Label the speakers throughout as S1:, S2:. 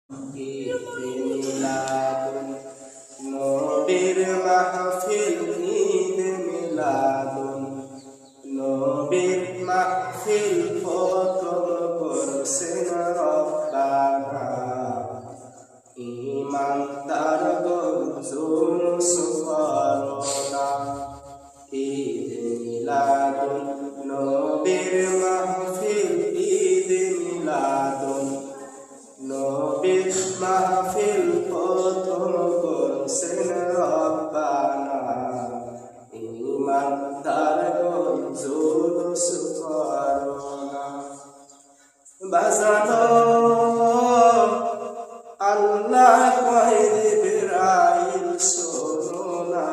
S1: ঈদে মিলাদুন নবীর মাহফিল ঈদে মিলাদুন নবীর মাহফিল প্রথম করছেন রব্বানা ঈমানদারগণ জুলুস করোনা ঈদে মিলাদুন নবীর মাহফিল ঈদে মিলাদুন নবীর মাহফিল প্রথম করছেন রব্বানা ঈমানদারগণ জুলুস করোনা বাজানো আল্লাহ কয় জিবরাইল শোনো না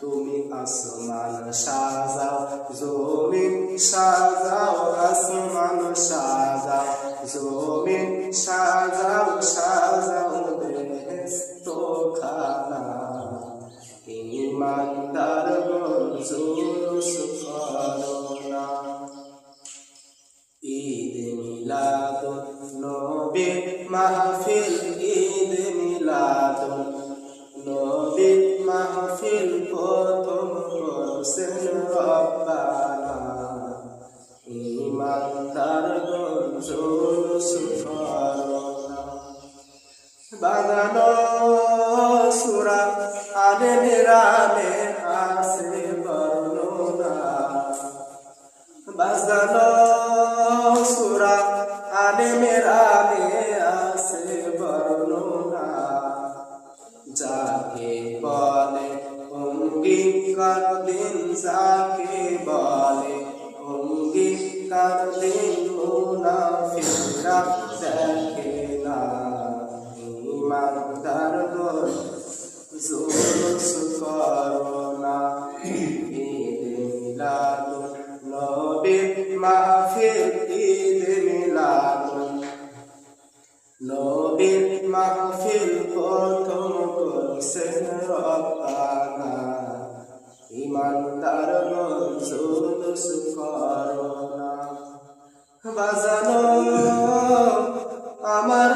S1: তুমি আসমান সাজাও জমিন সাজাও আসমান সাজাও জমিন সাজাও সাজাও বেহেশত খানা ঈমানদারগণ জুলুস করোনা ঈদে মিলাদুন নবীর মাহফিল ঈদে মিলাদুন নবীর মাহফিল প্রথম করছেন রব্বানা ঈমানদারগণ জুলুস করোনা বানানো সূরা আলে ইমরানে আছে বর্ণনা বাজানো সূরা আলে ইমরানে আছে বর্ণনা যাকে বলে অঙ্গীকার দিন যাকে বলে অঙ্গীকার দিন মুনাফিকরা দেখে না ঈমানদারগণ জুলুস করোনা ঈদে মিলাদুন নবীর মাহফিল ঈদে মিলাদুন নবীর মাহফিল প্রথম করছেন রব্বানা ঈমানদারগণ জুলুস করোনা বাজানো আমার